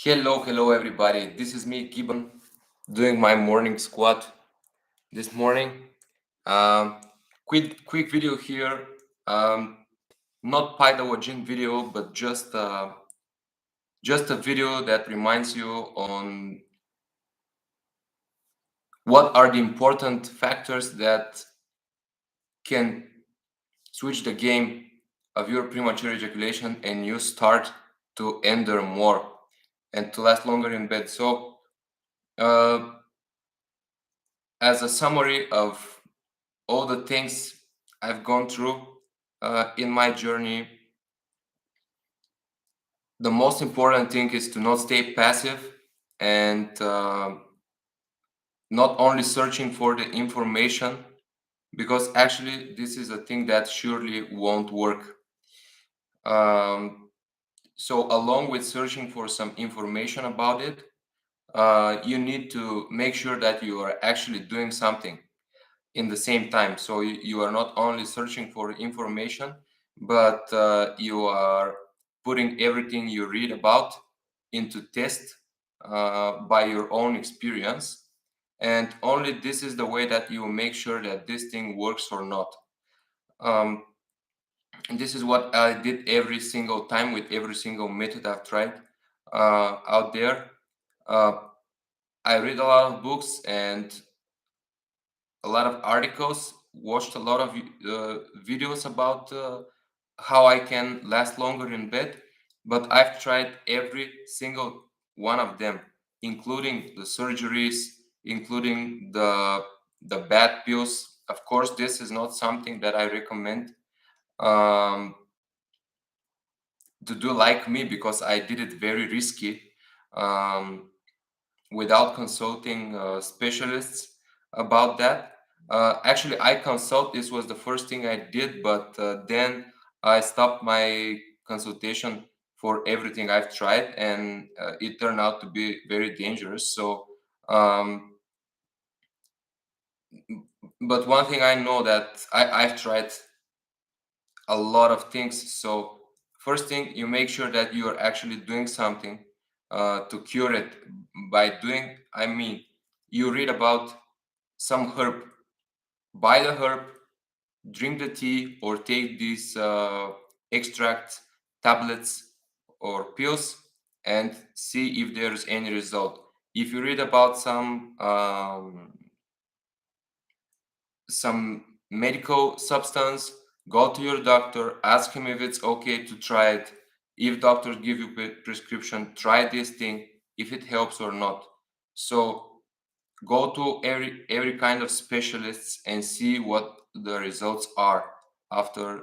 Hello everybody. This is me, Gibbon, doing my morning squat this morning. Um, quick video here. Um, Not pedagogy video, but just a video that reminds you on what are the important factors that can switch the game of your premature ejaculation and you start to enter more and to last longer in bed. So, uh, as a summary of all the things I've gone through in my journey, the most important thing is to not stay passive and not only searching for the information, because actually this is a thing that surely won't work. Um, so, along with searching for some information about it, you need to make sure that you are actually doing something in the same time. So you are not only searching for information, but you are putting everything you read about into test by your own experience. And only this is the way that you make sure that this thing works or not. Um, and this is what I did every single time with every single method I've tried out there. Uh, I read a lot of books and a lot of articles, watched a lot of videos about how I can last longer in bed, but I've tried every single one of them, including the surgeries, including the bad pills. Of course, this is not something that I recommend um, to do like me, because I did it very risky um, without consulting specialists about that. Actually, I consult. This was the first thing I did, but then I stopped my consultation for everything I've tried, and it turned out to be very dangerous. So, um, but one thing I know that I've tried a lot of things. So, first thing, you make sure that you are actually doing something to cure it. By doing, I mean, you read about some herb, buy the herb, drink the tea, or take these extract tablets or pills and see if there's any result. If you read about some medical substance, go to your doctor, ask him if it's okay to try it. If doctors give you prescription, try this thing, if it helps or not. So go to every kind of specialists and see what the results are after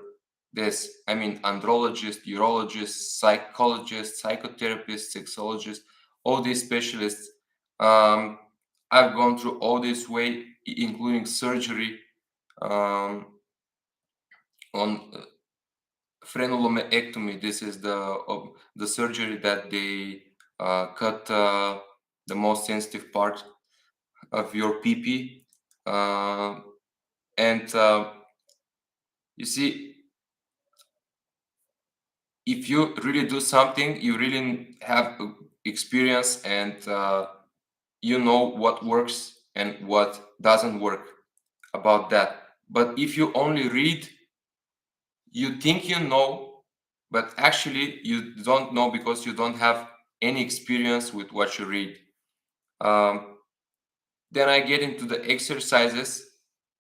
this. I mean, andrologist, urologist, psychologist, psychotherapist, sexologist, all these specialists. um, I've gone through all this way, including surgery um, on frenulomectomy. This is the surgery that they cut the most sensitive part of your PP. Uh, and You see, if you really do something, you really have experience, and you know what works and what doesn't work about that. But if you only read, you think you know, but actually you don't know, because you don't have any experience with what you read. Um, then I get into the exercises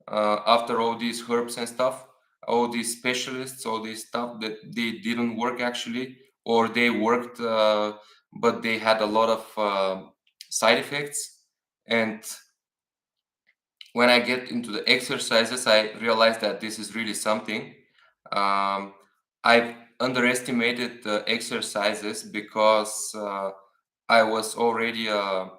after all these herbs and stuff, all these specialists, all this stuff that they didn't work actually, or they worked, but they had a lot of side effects. And when I get into the exercises, I realized that this is really something. Um, I've underestimated the exercises because I was already a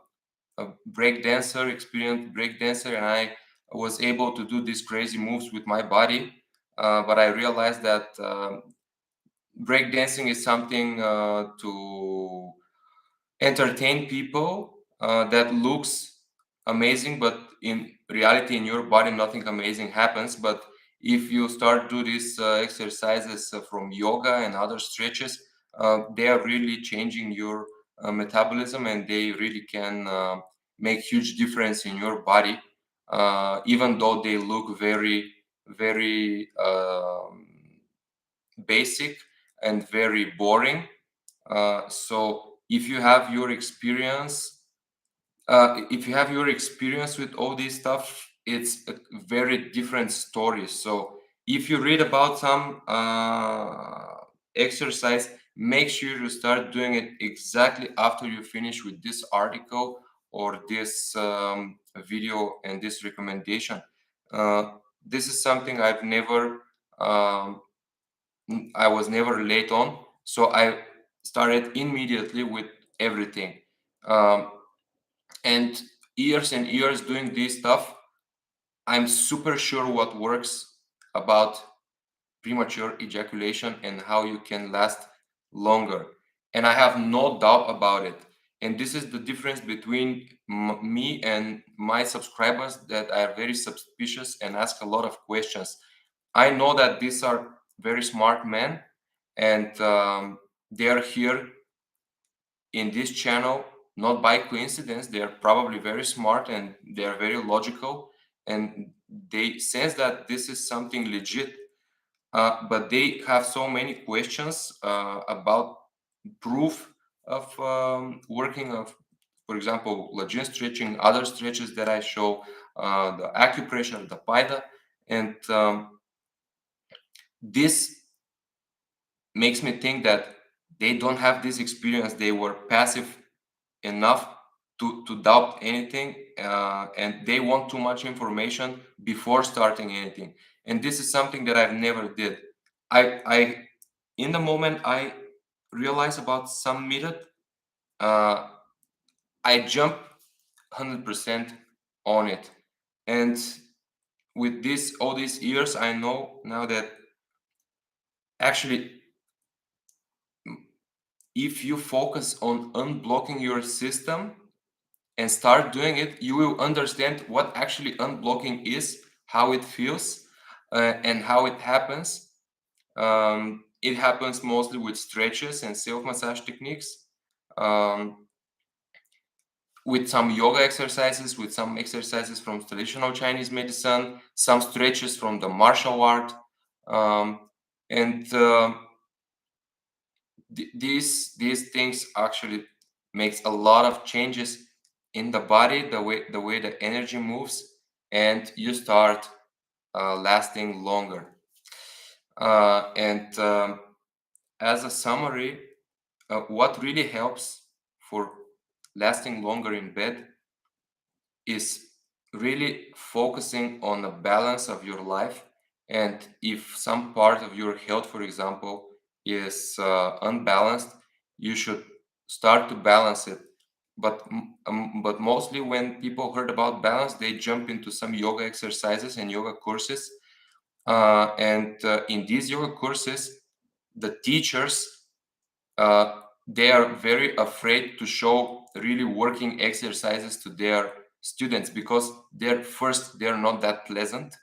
break dancer, experienced break dancer, and I was able to do these crazy moves with my body. But I realized that break dancing is something to entertain people, that looks amazing, but in reality, in your body, nothing amazing happens. But if you start do these exercises from yoga and other stretches, they are really changing your metabolism, and they really can make huge difference in your body, even though they look very basic and very boring. So if you have your experience with all this stuff, it's a very different story. So if you read about some exercise, make sure you start doing it exactly after you finish with this article or this video and this recommendation. Uh, this is something um, I was never late on, so I started immediately with everything. Um, and years and years doing this stuff, I'm super sure what works about premature ejaculation and how you can last longer. And I have no doubt about it. And this is the difference between me and my subscribers that are very suspicious and ask a lot of questions. I know that these are very smart men, and they are here in this channel not by coincidence. They are probably very smart and they are very logical, and they sense that this is something legit, but they have so many questions about proof of working of, for example, Lajin stretching, other stretches that I show, the acupressure, the PIDA, and this makes me think that they don't have this experience. They were passive enough to doubt anything, and they want too much information before starting anything. And this is something that I've never did. I in the moment I realize about some method, uh, I jump 100% on it. And with this all these years, I know now that actually, if you focus on unblocking your system and start doing it, you will understand what actually unblocking is, how it feels, and how it happens. It happens mostly with stretches and self-massage techniques, um, with some yoga exercises, with some exercises from traditional Chinese medicine, some stretches from the martial art, and these things actually makes a lot of changes in the body, the way the energy moves, and you start lasting longer. And as a summary, what really helps for lasting longer in bed is really focusing on the balance of your life. And if some part of your health, for example, is unbalanced, you should start to balance it. But mostly when people heard about balance, they jump into some yoga exercises and yoga courses. And in these yoga courses, the teachers, they are very afraid to show really working exercises to their students because they're not that pleasant.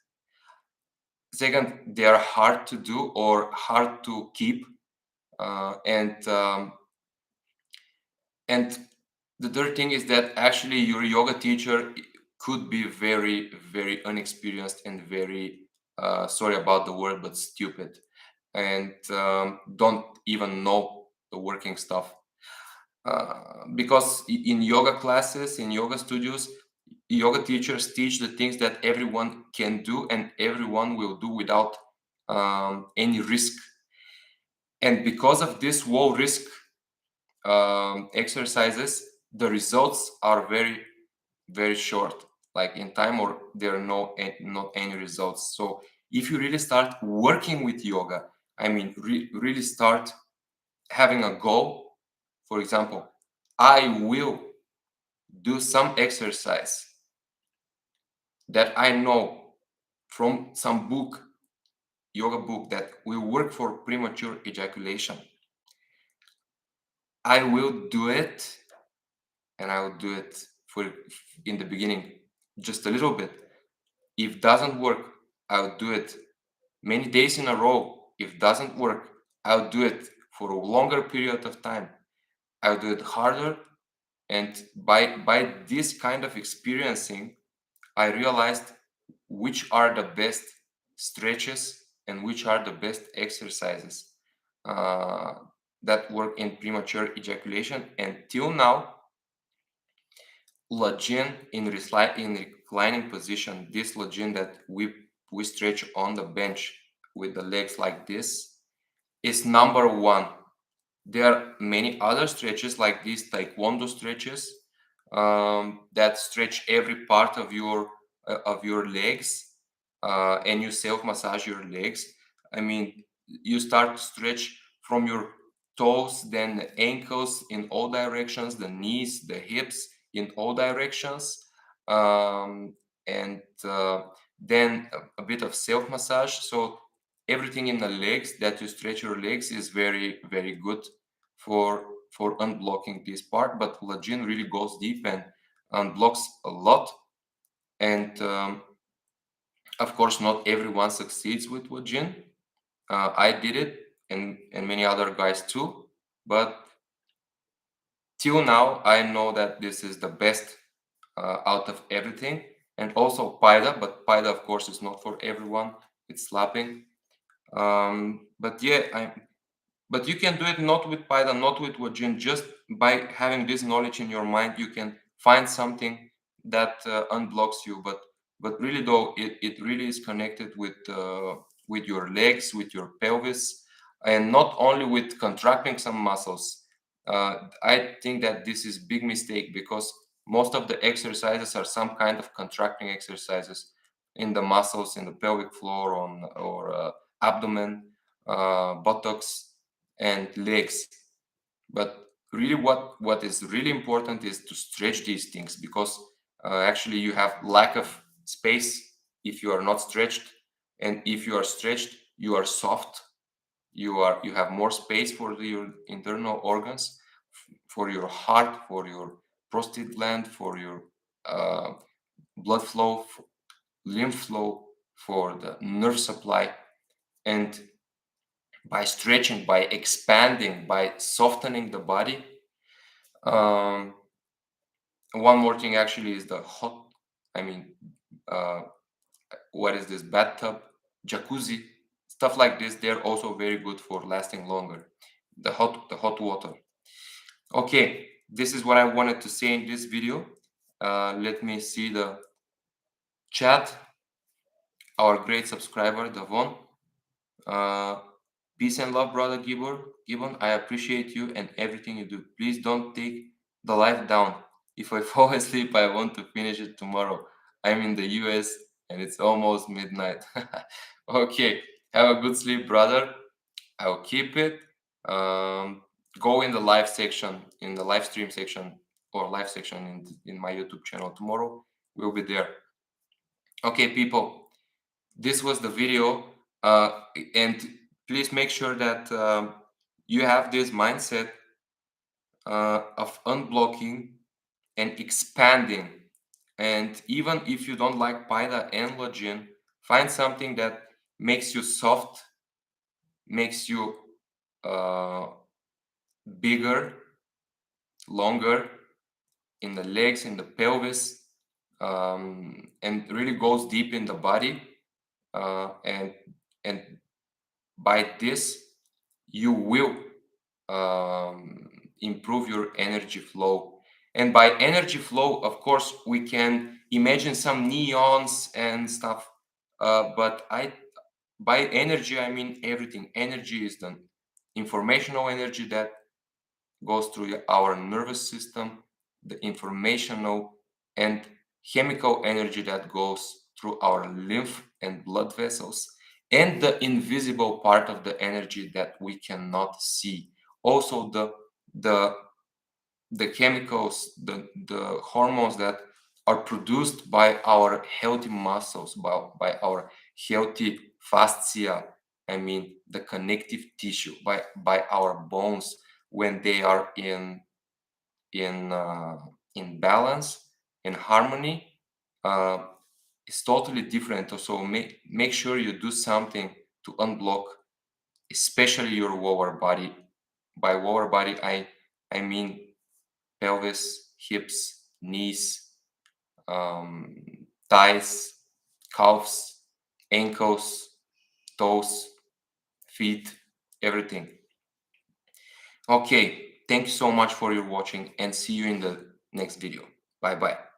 Second, they are hard to do or hard to keep, and the third thing is that actually your yoga teacher could be very very unexperienced and very sorry about the word, but stupid, and don't even know the working stuff. Because in yoga classes, in yoga studios, yoga teachers teach the things that everyone can do and everyone will do without any risk. And because of this low risk exercises, the results are very, very short, like in time, or there are not any results. So if you really start working with yoga, I mean, really start having a goal. For example, I will do some exercise that I know from some book, yoga book, that will work for premature ejaculation. I will do it, and I will do it for in the beginning just a little bit. If doesn't work, I'll do it many days in a row. If doesn't work, I'll do it for a longer period of time. I'll do it harder. And by this kind of experiencing, I realized which are the best stretches and which are the best exercises uh, that work in premature ejaculation. And till now, Login in reclining position, this Login that we stretch on the bench with the legs like this, is number one. There are many other stretches like these Taekwondo stretches that stretch every part of your legs, and you self massage your legs. I mean, you start to stretch from your toes, then the ankles in all directions, the knees, the hips in all directions, um, and then a bit of self massage. So everything in the legs that you stretch your legs is very, very good for unblocking this part. But Lajin really goes deep and unblocks a lot. And of course, not everyone succeeds with Lajin. I did it, and many other guys too. But till now, I know that this is the best out of everything. And also Paida, but Paida, of course, is not for everyone. It's slapping. But yeah, but you can do it not with Python, not with Wajin. Just by having this knowledge in your mind, you can find something that unblocks you. But really, though, it really is connected with your legs, with your pelvis, and not only with contracting some muscles. I think that this is big mistake because most of the exercises are some kind of contracting exercises in the muscles, in the pelvic floor, on or abdomen, buttocks, and legs. But really, what is really important is to stretch these things because actually you have lack of space if you are not stretched, and if you are stretched, you are soft. You have more space for your internal organs, for your heart, for your prostate gland, for your uh, blood flow, lymph flow, for the nerve supply. And by stretching, by expanding, by softening the body. Um, one more thing actually is the hot, I mean, uh, what is this, bathtub, jacuzzi, stuff like this. They're also very good for lasting longer. The hot water. Okay, this is what I wanted to say in this video. Let me see the chat. Our great subscriber, Davon. Uh, Peace and love, brother Gibbon. I appreciate you and everything you do. Please don't take the life down. If I fall asleep, I want to finish it tomorrow. I'm in the US and it's almost midnight. Okay, have a good sleep, brother. I'll keep it. Um, Go in the live section, in the live stream section, or live section in my YouTube channel tomorrow. We'll be there. Okay, people, this was the video, and please make sure that you have this mindset of unblocking and expanding. And even if you don't like Paida and Login, find something that makes you soft, makes you uh, bigger, longer in the legs, in the pelvis, and really goes deep in the body. And by this, you will improve your energy flow. And by energy flow, of course, we can imagine some neons and stuff. But by energy, I mean everything. Energy is the informational energy that goes through our nervous system, the informational and chemical energy that goes through our lymph and blood vessels, and the invisible part of the energy that we cannot see. Also, the the chemicals, the hormones that are produced by our healthy muscles, by our healthy fascia, I mean the connective tissue, by our bones when they are in balance, in harmony, uh, is totally different. So make sure you do something to unblock, especially your lower body. By lower body, I mean pelvis, hips, knees, thighs, calves, ankles, toes, feet, everything. Okay, thank you so much for your watching and see you in the next video. Bye bye.